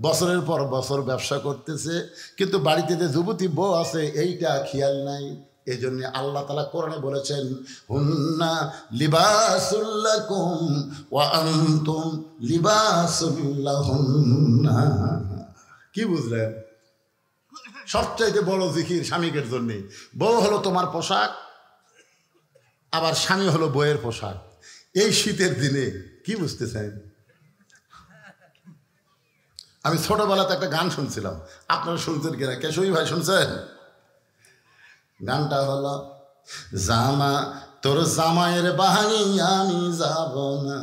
বছরের পর বছর ব্যবসা করতেছে কিন্তু বাড়িতে যে যুবতী বউ আছে এইটা খেয়াল নাই। এই জন্য আল্লাহ তাআলা কোরআনে বলেছেন হুন্না লিবাসুল লাকুম ওয়া আনতুম লিবাসুল লাহুন্না। কি বুঝলেন? সবচাইতে বড় জিকির স্বামীকের জন্য। বউ হলো তোমার পোশাক, আবার স্বামী হলো বউয়ের পোশাক। এই শীতের দিনে কি বুঝতেছেন? আমি ছোটবেলাতে একটা গান শুনছিলাম, আপনারা শুনছেন কিনা? কেশবী ভাই শুনছেন? গানটা হলো জামা তোর জামাইয়ের বাহানি আমি যাব না,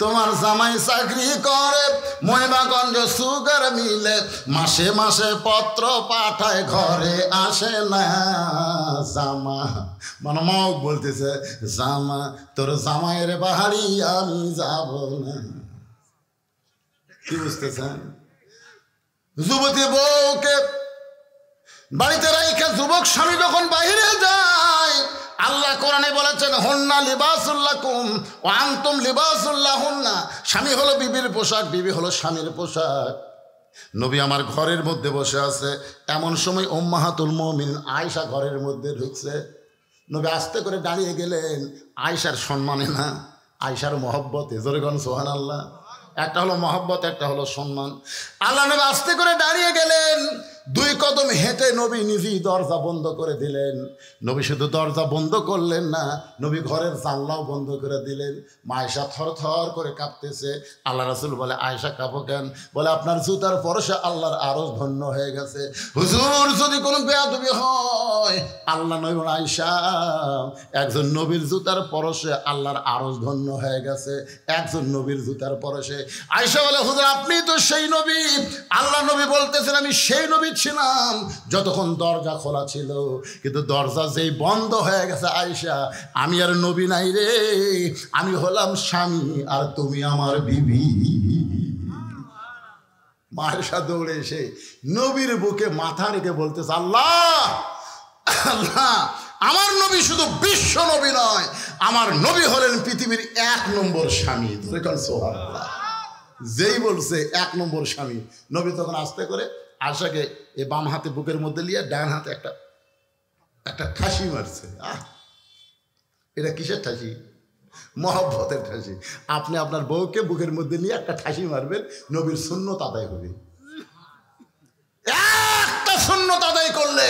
তোমার জামাই চাকরি করে মহিমাগঞ্জ সুগার মিলে, মাসে মাসে পত্র পাঠায় ঘরে আসে না। জামা মানে মগ বলতেছে জামা তোর জামাইয়ের বাহারি আমি যাব না। কি বুঝতেছেন? যুবতী বউকে বাড়িতে রাইখা যুবক স্বামী যখন বাহিরে যায় আল্লাহ কোরআনে বলেছেন হুন্না লিবাসুল লাকুম ওয়া আনতুম লিবাসুল লাহুন্না। স্বামী হলো বিবির পোশাক, বিবি হলো স্বামীর পোশাক। নবী আমার ঘরের মধ্যে বসে আছে, এমন সময় উম্মাহাতুল মুমিনিন আয়েশা ঘরের মধ্যে ঢুকছে। নবী আস্তে করে দাঁড়িয়ে গেলেন, আয়েশার সম্মানে না, আয়েশার মহব্বতে। জোরে গণ সুবহানাল্লাহ। একটা হলো মহব্বত, একটা হলো সম্মান। আল্লাহ নবী আস্তে করে দাঁড়িয়ে গেলেন, 2 কদম হেঁটে নবী নিজেই দরজা বন্ধ করে দিলেন। নবী শুধু দরজা বন্ধ করলেন না, নবী ঘরের জানলাও বন্ধ করে দিলেন। মা আয়েশা থর থর করে কাঁপতেছে। আল্লাহ রাসূল বলে আয়েশা কাঁপো কেন? বলে আপনার জুতার পরশে আল্লাহর আরশ ধন্য হয়ে গেছে। হুজুর যদি কোনো বেয়াদবি হয় নয়, আল্লাহ নবী আয়েশা একজন নবীর জুতার পরশে আল্লাহর আরশ ধন্য হয়ে গেছে। একজন নবীর জুতার পরশে। আয়েশা বলে, হুজুর আপনি তো সেই নবী। আল্লাহ নবী বলতেছেন, আমি সেই নবী ছিলাম যতক্ষণ দরজা খোলা ছিল, কিন্তু দরজা যেই বন্ধ হয়ে গেছে আয়েশা, আমি আর নবী নাই রে, আমি হলাম স্বামী আর তুমি আমার বিবি। আয়েশা দৌড়ে এসে নবীর বুকে মাথা রেখে বলতেছে, আল্লাহ আল্লাহ, আমার নবী শুধু বিশ্ব নবী নয়, আমার নবী হলেন পৃথিবীর 1 নম্বর স্বামী। সুবহানাল্লাহ। যেই বলছে 1 নম্বর স্বামী, নবী তখন আস্তে করে আয়েশাকে এই বাম হাতে বুকের মধ্যে নিয়ে ডান হাতে একটা ঠাসি মারছে। এটা কিসের ঠাসি? মহব্বতের ঠাসি। আপনি আপনার বউকে বুকের মধ্যে নিয়ে একটা ঠাসি মারবেন, নবীর সুন্নত আদায় হবে। একটা সুন্নত আদায় করলে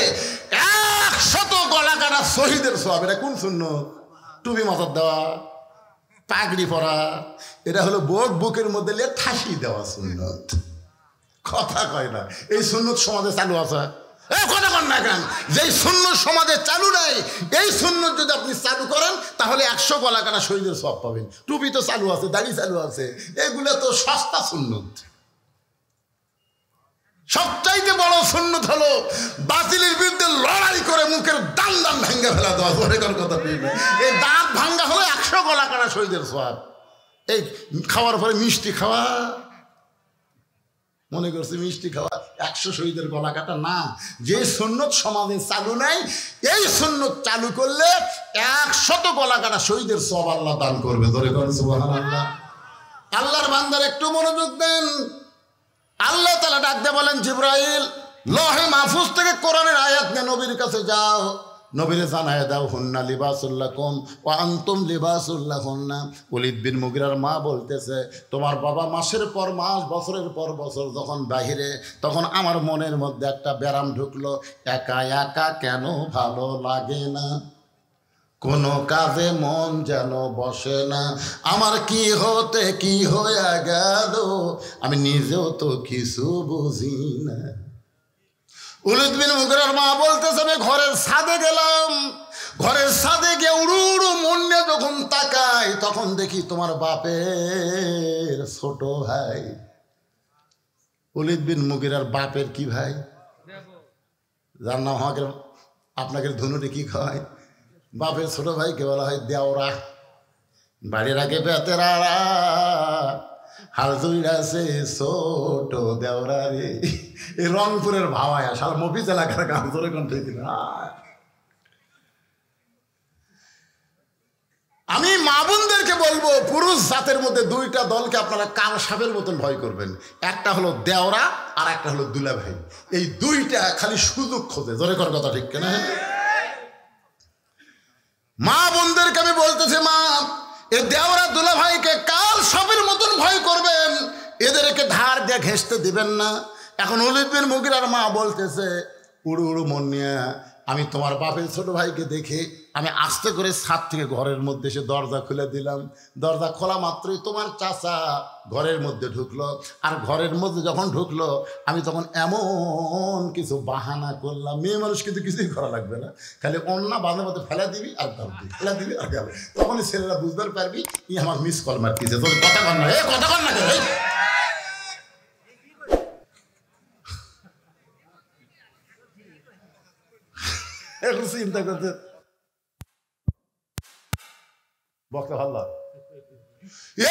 100 গলা কাটা শহীদের সওয়াব। এটা কোন সুন্নত? টুপি মাথার দেওয়া, পাগড়ি পরা, এটা হলো বুকের মধ্যে নিয়ে ঠাসি দেওয়া সুন্নত। কথা কয় না, এই সুন্নত সমাজে চালু আছে। কথা কন না কেন? যেই সুন্নত সমাজে চালু নাই, এই সুন্নত যদি আপনি চালু করেন তাহলে 100 গলা কাটা শহীদের সওয়াব পাবেন। টুপি তো চালু আছে, দাড়ি চালু আছে, এগুলো তো সস্তা সুন্নত। সবচাইতে বড় সুন্নত হলো বাতিলের বিরুদ্ধে লড়াই করে মুখের দান ভাঙ্গা ফেলা দেওয়া। কথা, এই দাঁত ভাঙ্গা হলো 100 গলা কাটা শহীদের সওয়াব। এই খাওয়ার পরে মিষ্টি খাওয়া, মনে করছে মিষ্টি খাওয়া 100 শহীদের গলা কাটা না। যে সুন্নত সমাজে চালু নাই, এই সুন্নত চালু করলে 100 গলা কাটা শহীদের সওয়াব আল্লাহ দান করবে। ধরে করেন সুবহানাল্লাহ। আল্লাহর বান্দার একটু মনোযোগ দেন। আল্লাহ তাআলা ডাক দিয়ে বলেন, জিবরাইল লহে মাহফুজ থেকে কোরআনের আয়াত নিয়ে নবীর কাছে যাও, নবীরে জানায় দাও, হুন্না লিবাসুল লাকুম ওয়া আনতুম লিবাসুল লাহুন্না। ওলীদ বিন মুগীরার মা বলতেছে, তোমার বাবা মাসের পর মাস, বছরের পর বছর যখন বাহিরে, তখন আমার মনের মধ্যে একটা ব্যারাম ঢুকলো, একা একা কেন ভালো লাগে না, কোনো কাজে মন যেন বসে না, আমার কি হতে কি হয়ে গেল, আমি নিজেও তো কিছু বুঝি না। ওলীদ বিন মুগীরার মা বলতেছে, আমি ঘরের ছাদে গেলাম, ঘরের ছাদে গিয়ে উড়ু উড়ু মন নিয়ে যখন তাকাই, তখন দেখি তোমার বাপের ছোট ভাই। ওলীদ বিন মুগীরার বাপের কি ভাই? যার নাম আমাকে আপনাকে ধনুটি কি খায়? বাপের ছোট ভাইকে বলা হয় দেওরা। বাড়ির আগে বেতেরা হাল জুইরাছে ছোট দেওরা রে। এই রংপুরের ভাওয়ায় সাল মফিজ এলাকার গান ধরে কণ্ঠে দিল। আমি মা বোনদেরকে বলবো, পুরুষ জাতের মধ্যে 2টা দলকে আপনারা কাল সাপের মতন ভয় করবেন। একটা হলো দেওরা আর একটা হলো দুলাভাই। এই 2টা খালি সুযোগ খোঁজে। জোরে কর কথা, ঠিক কিনা? মা বোনদেরকে আমি বলতেছি, মা এ দেওরা দুলাভাইকে কাল সাপের মতন ভয় করবেন, এদেরকে ধার দিয়ে ঘেঁষতে দিবেন না। এখন ওলীদ বিন মুগীরার মা বলতেছে, উড়ু উড়ু মন নিয়ে আমি তোমার বাপের ছোট ভাইকে দেখে আমি আস্তে করে ছাদ থেকে ঘরের মধ্যে এসে দরজা খুলে দিলাম। দরজা খোলা মাত্রই তোমার চাচা ঘরের মধ্যে ঢুকলো। আর ঘরের মধ্যে যখন ঢুকলো, আমি তখন এমন কিছু বাহানা করলাম, মেয়ে মানুষ কিন্তু কিছুই করা লাগবে না, খালি অন্যা বাঁধে মধ্যে ফেলা দিবি আর গাবি, ফেলা দিবি আর গাবি, তখনই ছেলেরা বুঝতে পারবি ই আমার মিস কল মারতেছে। তোর কথা কর না, কথা কর না, একটু চিন্তা করতে বক্তা ভাল্লা।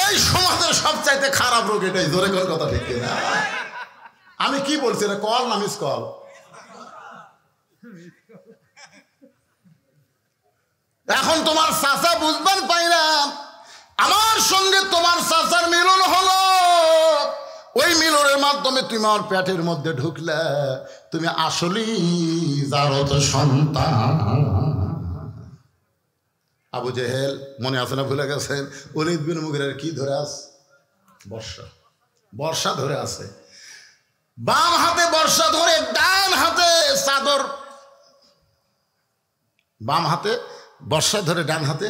এই সমাজের সবচাইতে খারাপ রোগ এটাই। জোরে কর কথা, ঠিক না? আমি কি বলছি, এটা কল না মিস কল? এখন তোমার চাচা বুঝবার পাই না, আমার সঙ্গে তোমার চাচার মিলন হলো। ওই মিলনের মাধ্যমে তুমি আমার পেটের মধ্যে ঢুকলে, তুমি আসলেই যারো তো সন্তান। আবু জেহেল মনে আছে না, ভুলে গেছেন? ওলীদ বিন মুগীরার কি ধরে আছে? বর্ষা। বর্ষা ধরে আছে। বাম হাতে বর্ষা ধরে, ডান হাতে চাদর। বাম হাতে বর্ষা ধরে, ডান হাতে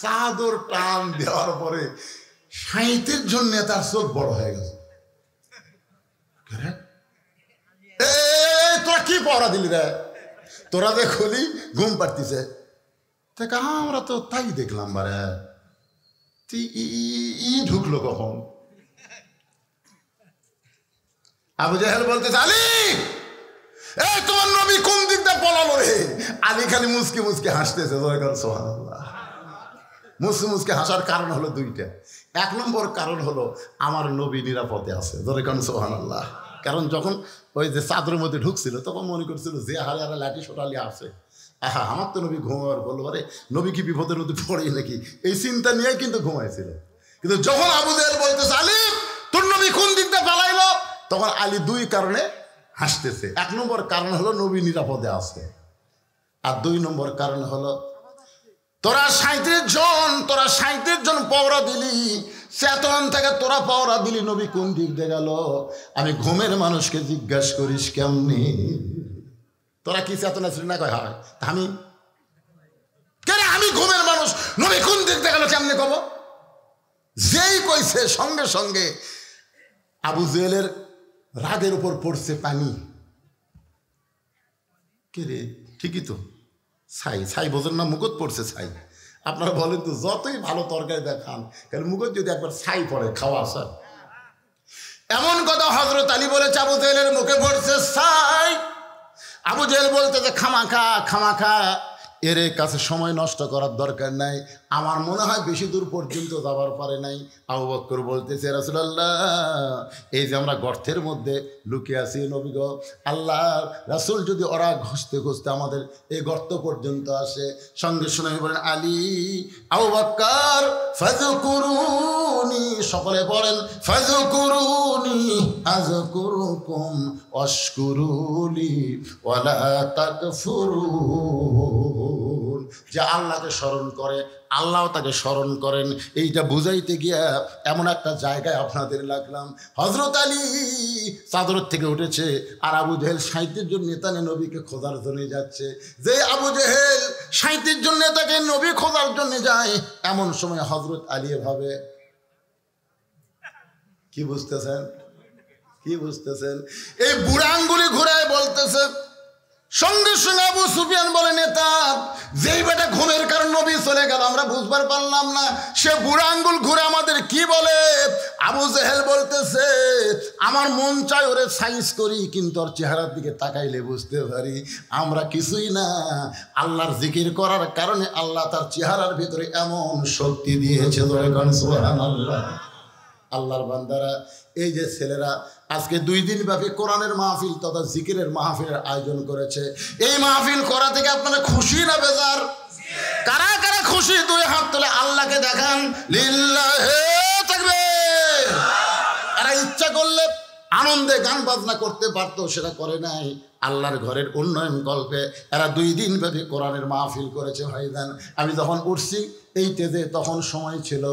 চাদর টান দেওয়ার পরে 37 জন্য তার চোখ বড় হয়ে গেছে। তোরা কি পড়া দিলি রে? তোরা যে খুলি ঘুম পাড়তিছে। আমরা তো তাই দেখলাম বারে, ঢুকলো কখন? আবু জাহেল বলতেছে, আলী এই তোমার নবী কোন দিক দিয়ে পলালো রে? আলী খালি মুসকে মুসকে হাসতেছে। সুবহানাল্লাহ। মুসকে মুসকে হাসার কারণ হলো দুইটা। এক নম্বর কারণ হলো আমার নবী নিরাপদে আছে। সুবহানাল্লাহ। কারণ যখন ওই যে চাদরের মধ্যে ঢুকছিল তখন মনে করছিল যে হারে হারে লাঠি সোটালি আছে, আহা আমার তো নবী ঘুমাবার বলবো, আরে নবী কি বিপদের মধ্যে পড়ে নাকি, এই চিন্তা নিয়ে কিন্তু ঘুমাইছিল। কিন্তু যখন আবু জাহেল বলতেছে আলী তোর নবী কোন দিক দিয়ে পালাইলো, তখন আলী দুই কারণে হাসতেছে। এক নম্বর কারণ হলো নবী নিরাপদে আছে, আর দুই নম্বর কারণ হলো তোরা 37 জন পাওরা দিলি, চেতন থেকে তোরা পাওরা দিলি, নবী কোন দিক দিয়ে গেল? আমি ঘুমের মানুষকে জিজ্ঞাসা করিস কেমনি? তোরা কি চেতনা ছিল না? কয় হয় আমি কেন, আমি ঘুমের মানুষ, নবী কোন দিক দিয়ে গেল কেমনে কব? যেই কইছে সঙ্গে সঙ্গে আবু জেহেলের রাগের উপর পড়ছে পানি। কে রে? ঠিকই তো, ছাই বোঝেন না, মুকুট পড়ছে ছাই। আপনারা বলেন তো যতই ভালো তরকারি দেখান, কারণ মুকুট যদি একবার ছাই পড়ে খাওয়া আসা। এমন কথা হযরত আলী বলেছে আবু জেহেলের মুখে পড়ছে ছাই। আবু জেহেল বলতে যে খামাখা এর কাছে সময় নষ্ট করার দরকার নাই, আমার মনে হয় বেশি দূর পর্যন্ত যাবার পারে নাই। আবু বকর বলতেছে রাসূলুল্লাহ এই যে আমরা গর্তের মধ্যে লুকিয়ে আছি নবী গো, আল্লাহ রাসূল যদি ওরা ঘুষতে ঘুষতে আমাদের এই গর্ত পর্যন্ত আসে, সঙ্গে সঙ্গে বলেন আলী আবু বকর ফাযকুরুনি, সকলে বলেন ফাযকুরুনি আযকুরুকুম ওয়াশকুরুলি ওয়ালা তাকফুরুন। যে আল্লাহকে স্মরণ করে আল্লাহ তাকে স্মরণ করেন, এইটা বুঝাইতে গিয়া এমন একটা জায়গায় আপনাদের লাগলাম। হযরত আলী চাদর থেকে উঠেছে আর আবু জেহেল 37 জন নেতা নিয়ে নবীকে খোঁজার জন্য যাচ্ছে। যে আবু জেহেল 37 জন নেতাকে নবী খোঁজার জন্য যায়, এমন সময় হযরত আলী ভাবে, কি বুঝতেছেন এই বুড়া আঙ্গুলি ঘুরায় বলতেছে। সঙ্গে সঙ্গে আবু সুফিয়ান বলে নেতা যেই বেটা ঘুমের কারণ নবী চলে গেল আমরা বুঝবার পারলাম না, সে বুড়া আঙ্গুল ঘুরে আমাদের কি বলে? আবু জেহেল বলতেছে আমার মন চায় ওরে সাইজ করি, কিন্তু ওর চেহারার দিকে তাকাইলে বুঝতে পারি আমরা কিছুই না। আল্লাহর জিকির করার কারণে আল্লাহ তার চেহারার ভিতরে এমন শক্তি দিয়েছে। সুবহানাল্লাহ। আল্লাহর বান্দারা, এই যে ছেলেরা আজকে 2 দিন ব্যাপী কোরআনের মাহফিল তথা জিকিরের মাহফিলের আয়োজন করেছে, এই মাহফিল করা থেকে আপনারা খুশি না বেজার? কারা কারা খুশি? 2 হাত তুলে আল্লাহকে দেখান। লিল্লাহি তাকবীর। এরা ইচ্ছা করলে আনন্দে গান বাজনা করতে পারতো, সেটা করে নাই। আল্লাহর ঘরের উন্নয়ন কল্পে এরা 2 দিন ব্যাপী কোরআনের মাহফিল করেছে। ভাইজান আমি যখন উঠছি এই তেজে তখন সময় ছিল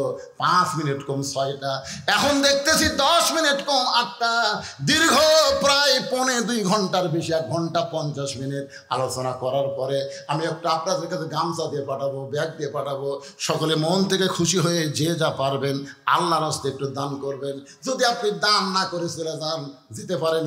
5 মিনিট কম 6টা, এখন দেখতেছি 10 মিনিট কম 8টা। দীর্ঘ প্রায় 1.25 ঘন্টার বেশি, 1 ঘন্টা 50 মিনিট আলোচনা করার পরে আমি একটা আপনাদের কাছে গামছা দিয়ে পাঠাবো, ব্যাগ দিয়ে পাঠাবো। সকলে মন থেকে খুশি হয়ে যে যা পারবেন আল্লাহর রাস্তায় একটু দান করবেন। যদি আপনি দান না করে চলে যান, যেতে পারেন